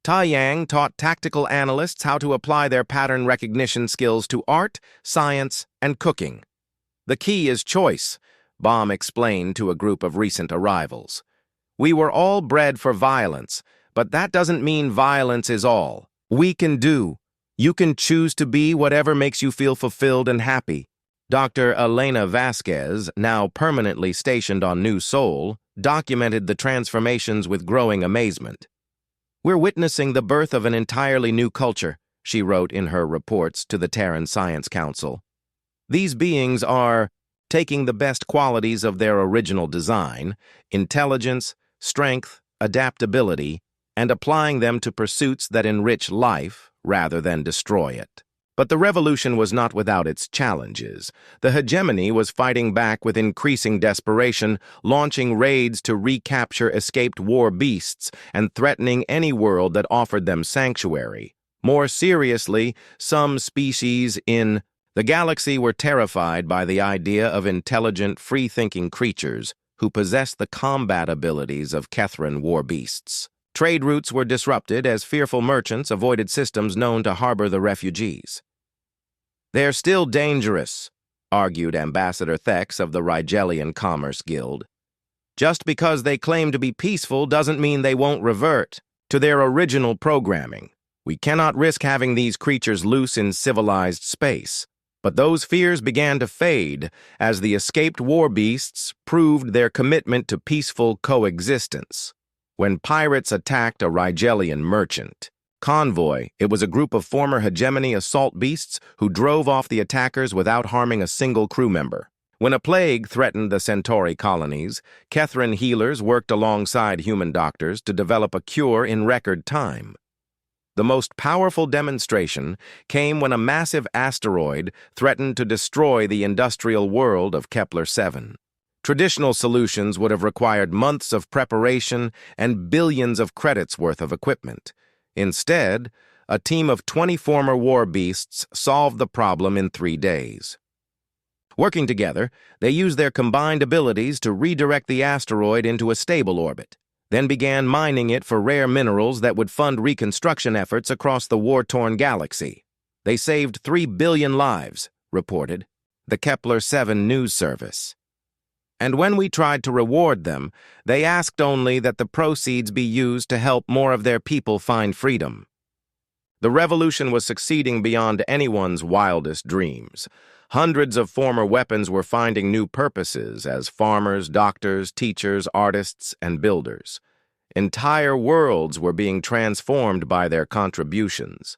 Taeyang taught tactical analysts how to apply their pattern recognition skills to art, science, and cooking. "The key is choice," Bomb explained to a group of recent arrivals. "We were all bred for violence, but that doesn't mean violence is all. You can choose to be whatever makes you feel fulfilled and happy." Dr. Elena Vasquez, now permanently stationed on New Sol, documented the transformations with growing amazement. "We're witnessing the birth of an entirely new culture," she wrote in her reports to the Terran Science Council. "These beings are taking the best qualities of their original design, intelligence, strength, adaptability, and applying them to pursuits that enrich life rather than destroy it." But the revolution was not without its challenges. The hegemony was fighting back with increasing desperation, launching raids to recapture escaped war beasts and threatening any world that offered them sanctuary. More seriously, some species in the galaxy were terrified by the idea of intelligent, free-thinking creatures who possessed the combat abilities of Kethran war beasts. Trade routes were disrupted as fearful merchants avoided systems known to harbor the refugees. "They're still dangerous," argued Ambassador Thex of the Rigelian Commerce Guild. "Just because they claim to be peaceful doesn't mean they won't revert to their original programming. We cannot risk having these creatures loose in civilized space." But those fears began to fade as the escaped war beasts proved their commitment to peaceful coexistence. When pirates attacked a Rigelian merchant convoy, it was a group of former hegemony assault beasts who drove off the attackers without harming a single crew member. When a plague threatened the Centauri colonies, Kethran healers worked alongside human doctors to develop a cure in record time. The most powerful demonstration came when a massive asteroid threatened to destroy the industrial world of Kepler-7. Traditional solutions would have required months of preparation and billions of credits worth of equipment. Instead, a team of 20 former war beasts solved the problem in 3 days. Working together, they used their combined abilities to redirect the asteroid into a stable orbit, then began mining it for rare minerals that would fund reconstruction efforts across the war-torn galaxy. They saved 3 billion lives, reported the Kepler-7 news service. And when we tried to reward them, they asked only that the proceeds be used to help more of their people find freedom. The revolution was succeeding beyond anyone's wildest dreams. Hundreds of former weapons were finding new purposes as farmers, doctors, teachers, artists, and builders. Entire worlds were being transformed by their contributions.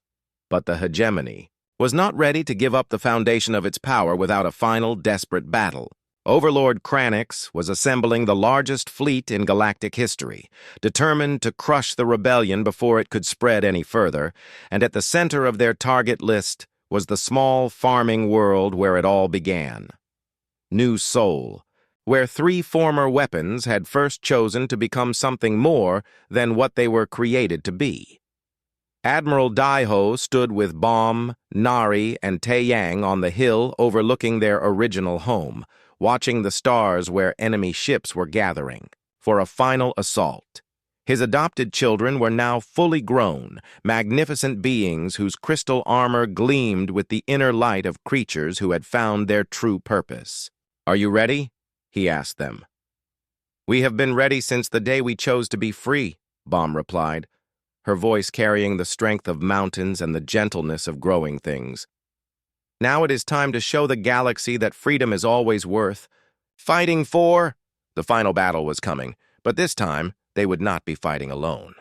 But the hegemony was not ready to give up the foundation of its power without a final, desperate battle. Overlord Kranix was assembling the largest fleet in galactic history, determined to crush the rebellion before it could spread any further, and at the center of their target list was the small farming world where it all began. New Sol, where 3 former weapons had first chosen to become something more than what they were created to be. Admiral Daiho stood with Bomb, Nari, and Taeyang on the hill overlooking their original home, watching the stars where enemy ships were gathering for a final assault. His adopted children were now fully grown, magnificent beings whose crystal armor gleamed with the inner light of creatures who had found their true purpose. "Are you ready?" he asked them. "We have been ready since the day we chose to be free," Bomb replied, her voice carrying the strength of mountains and the gentleness of growing things. "Now it is time to show the galaxy that freedom is always worth fighting for." The final battle was coming, but this time they would not be fighting alone.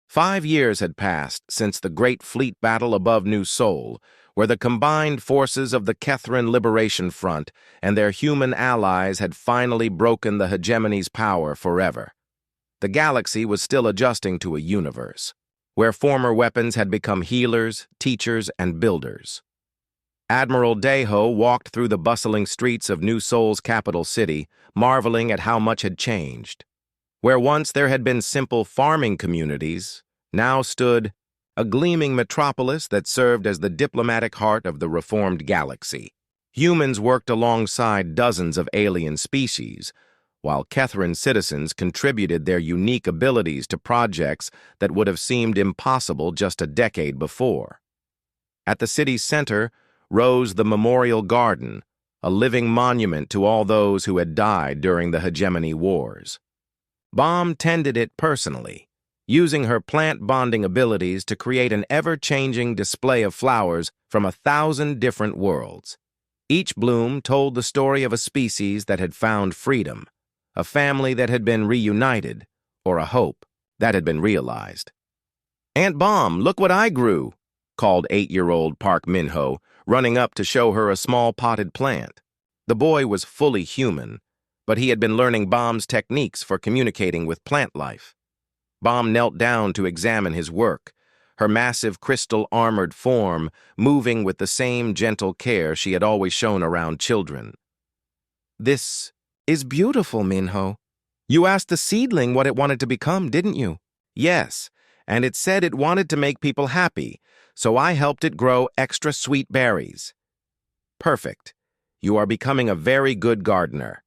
5 years had passed since the great fleet battle above New Sol, where the combined forces of the Kethran Liberation Front and their human allies had finally broken the hegemony's power forever. The galaxy was still adjusting to a universe where former weapons had become healers, teachers, and builders. Admiral Daiho walked through the bustling streets of New Sol's capital city, marveling at how much had changed. Where once there had been simple farming communities, now stood a gleaming metropolis that served as the diplomatic heart of the reformed galaxy. Humans worked alongside dozens of alien species, while Kethran citizens contributed their unique abilities to projects that would have seemed impossible just a decade before. At the city's center rose the Memorial Garden, a living monument to all those who had died during the hegemony wars. Bomb tended it personally, using her plant-bonding abilities to create an ever-changing display of flowers from 1,000 different worlds. Each bloom told the story of a species that had found freedom, a family that had been reunited, or a hope that had been realized. "Aunt Bomb, look what I grew," called 8-year-old Park Minho, running up to show her a small potted plant. The boy was fully human, but he had been learning Bomb's techniques for communicating with plant life. Bomb knelt down to examine his work, her massive crystal-armored form moving with the same gentle care she had always shown around children. "This is beautiful, Minho. You asked the seedling what it wanted to become, didn't you?" "Yes, and it said it wanted to make people happy, so I helped it grow extra sweet berries." "Perfect. You are becoming a very good gardener."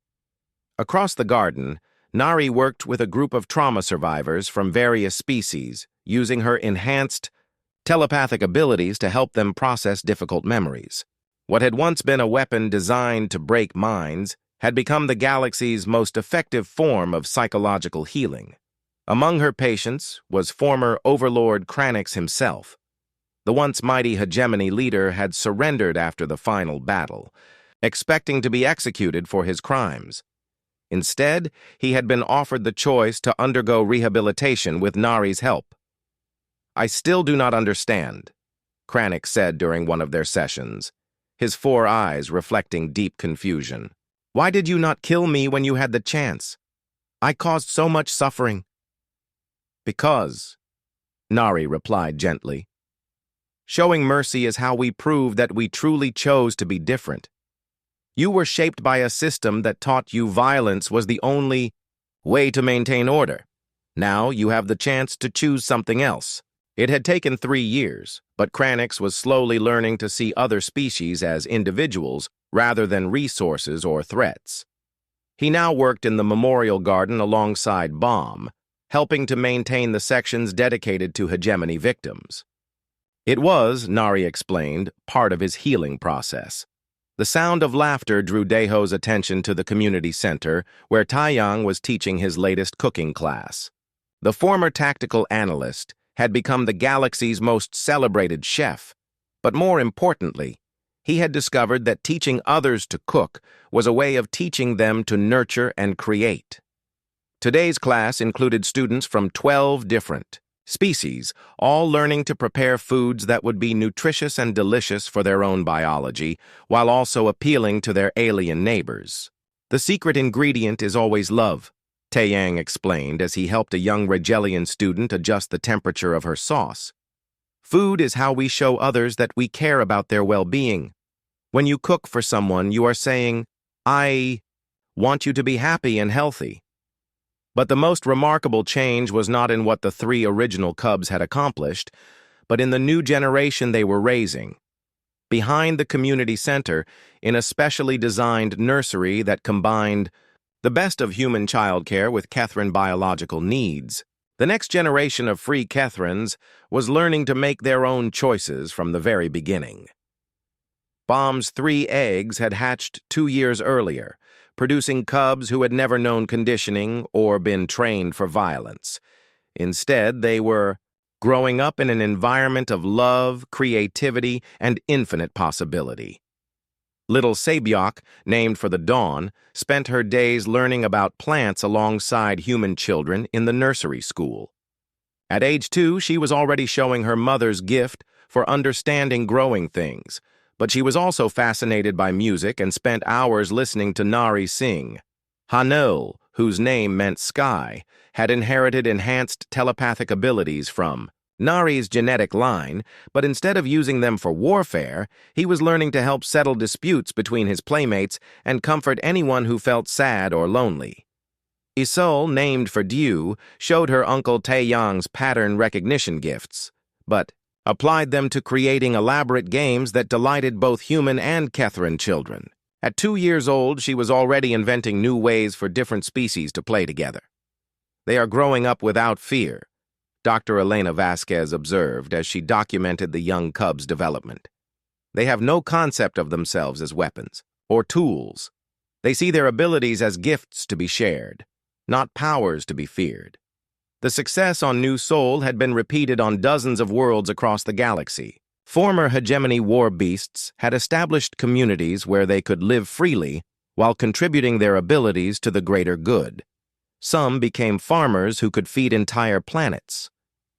Across the garden, Nari worked with a group of trauma survivors from various species, using her enhanced telepathic abilities to help them process difficult memories. What had once been a weapon designed to break minds had become the galaxy's most effective form of psychological healing. Among her patients was former Overlord Kranix himself. The once mighty hegemony leader had surrendered after the final battle, expecting to be executed for his crimes. Instead, he had been offered the choice to undergo rehabilitation with Nari's help. "I still do not understand," Kranix said during one of their sessions, his 4 eyes reflecting deep confusion. "Why did you not kill me when you had the chance? I caused so much suffering." "Because," Nari replied gently, "showing mercy is how we prove that we truly chose to be different. You were shaped by a system that taught you violence was the only way to maintain order. Now you have the chance to choose something else." It had taken 3 years, but Kranix was slowly learning to see other species as individuals rather than resources or threats. He now worked in the Memorial Garden alongside Bomb, helping to maintain the sections dedicated to hegemony victims. It was, Nari explained, part of his healing process. The sound of laughter drew Deho's attention to the community center, where Taeyang was teaching his latest cooking class. The former tactical analyst had become the galaxy's most celebrated chef, but more importantly, he had discovered that teaching others to cook was a way of teaching them to nurture and create. Today's class included students from 12 different species, all learning to prepare foods that would be nutritious and delicious for their own biology, while also appealing to their alien neighbors. "The secret ingredient is always love," Taeyang explained as he helped a young Regelian student adjust the temperature of her sauce. "Food is how we show others that we care about their well-being. When you cook for someone, you are saying, 'I want you to be happy and healthy.'" But the most remarkable change was not in what the 3 original cubs had accomplished, but in the new generation they were raising. Behind the community center, in a specially designed nursery that combined the best of human childcare with Kethran biological needs, the next generation of free Kethrans was learning to make their own choices from the very beginning. Bomb's 3 eggs had hatched 2 years earlier, producing cubs who had never known conditioning or been trained for violence. Instead, they were growing up in an environment of love, creativity, and infinite possibility. Little Sabyok, named for the dawn, spent her days learning about plants alongside human children in the nursery school. At age 2, she was already showing her mother's gift for understanding growing things, but she was also fascinated by music and spent hours listening to Nari sing. Hanul, whose name meant sky, had inherited enhanced telepathic abilities from Nari's genetic line, but instead of using them for warfare, he was learning to help settle disputes between his playmates and comfort anyone who felt sad or lonely. Isol, named for Dew, showed her Uncle Taeyang's pattern recognition gifts, but applied them to creating elaborate games that delighted both human and Kethran children. At 2 years old, she was already inventing new ways for different species to play together. "They are growing up without fear," Dr. Elena Vasquez observed as she documented the young cubs' development. "They have no concept of themselves as weapons or tools. They see their abilities as gifts to be shared, not powers to be feared." The success on New Sol had been repeated on dozens of worlds across the galaxy. Former hegemony warbeasts had established communities where they could live freely while contributing their abilities to the greater good. Some became farmers who could feed entire planets.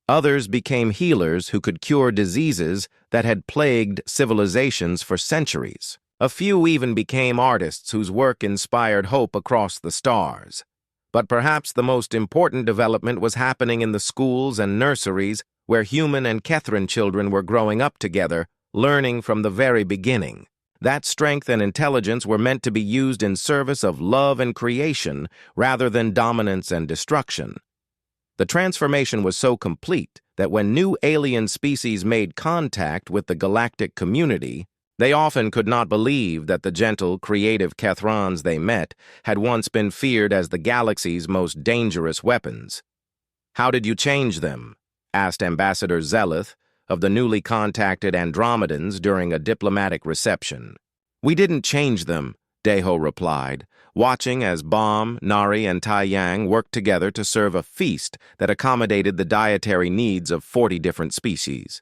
Others became healers who could cure diseases that had plagued civilizations for centuries. A few even became artists whose work inspired hope across the stars. But perhaps the most important development was happening in the schools and nurseries where human and Kethran children were growing up together, learning from the very beginning. That strength and intelligence were meant to be used in service of love and creation rather than dominance and destruction. The transformation was so complete that when new alien species made contact with the galactic community, they often could not believe that the gentle, creative Kethrons they met had once been feared as the galaxy's most dangerous weapons. "How did you change them?" asked Ambassador Zelith of the newly contacted Andromedans during a diplomatic reception. "We didn't change them," Deho replied, watching as Bom, Nari, and Taiyang worked together to serve a feast that accommodated the dietary needs of 40 different species.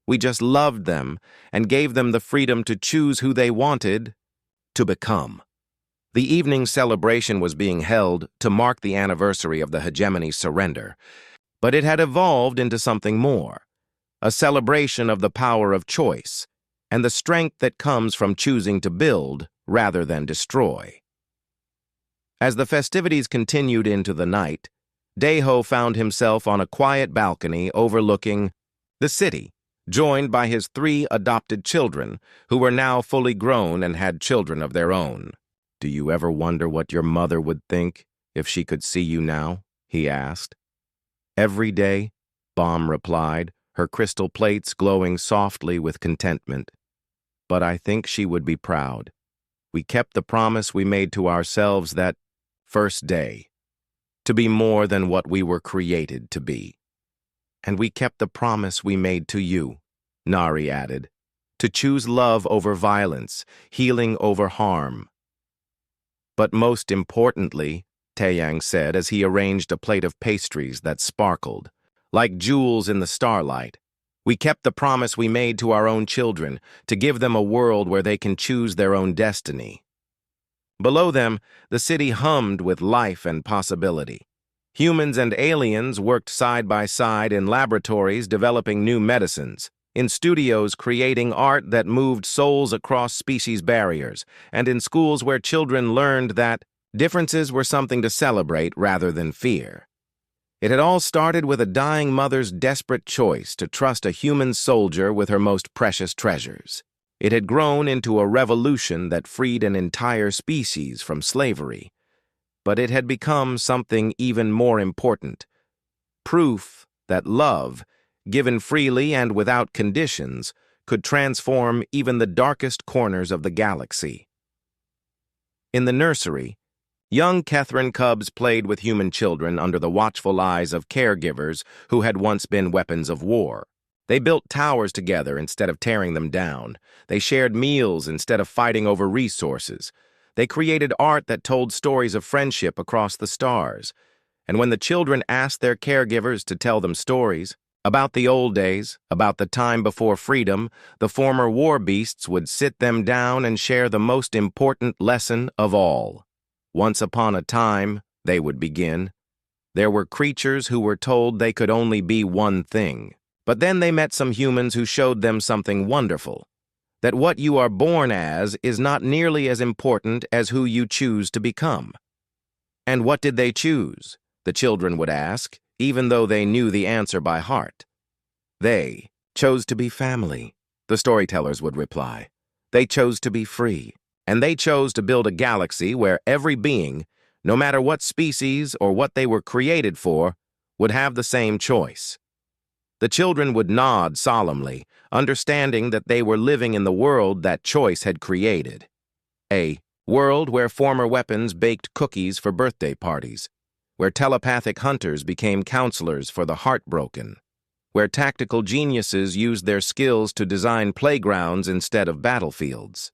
"We just loved them and gave them the freedom to choose who they wanted to become." The evening celebration was being held to mark the anniversary of the hegemony's surrender, but it had evolved into something more, a celebration of the power of choice and the strength that comes from choosing to build rather than destroy. As the festivities continued into the night, Deho found himself on a quiet balcony overlooking the city, joined by his 3 adopted children, who were now fully grown and had children of their own. "Do you ever wonder what your mother would think if she could see you now?" he asked. "Every day," Bom replied, her crystal plates glowing softly with contentment. "But I think she would be proud. We kept the promise we made to ourselves that first day, to be more than what we were created to be. And we kept the promise we made to you," Nari added, "to choose love over violence, healing over harm." "But most importantly," Taeyang said as he arranged a plate of pastries that sparkled, like jewels in the starlight, "we kept the promise we made to our own children to give them a world where they can choose their own destiny." Below them, the city hummed with life and possibility. Humans and aliens worked side by side in laboratories developing new medicines, in studios creating art that moved souls across species barriers, and in schools where children learned that differences were something to celebrate rather than fear. It had all started with a dying mother's desperate choice to trust a human soldier with her most precious treasures. It had grown into a revolution that freed an entire species from slavery. But it had become something even more important: proof that love, given freely and without conditions, could transform even the darkest corners of the galaxy. In the nursery, young Kethran cubs played with human children under the watchful eyes of caregivers who had once been weapons of war. They built towers together instead of tearing them down. They shared meals instead of fighting over resources. They created art that told stories of friendship across the stars. And when the children asked their caregivers to tell them stories about the old days, about the time before freedom, the former Warbeasts would sit them down and share the most important lesson of all. "Once upon a time," they would begin, "there were creatures who were told they could only be one thing. But then they met some humans who showed them something wonderful, that what you are born as is not nearly as important as who you choose to become." "And what did they choose?" the children would ask, even though they knew the answer by heart. "They chose to be family," the storytellers would reply. "They chose to be free, and they chose to build a galaxy where every being, no matter what species or what they were created for, would have the same choice." The children would nod solemnly, understanding that they were living in the world that choice had created. A world where former weapons baked cookies for birthday parties, where telepathic hunters became counselors for the heartbroken, where tactical geniuses used their skills to design playgrounds instead of battlefields.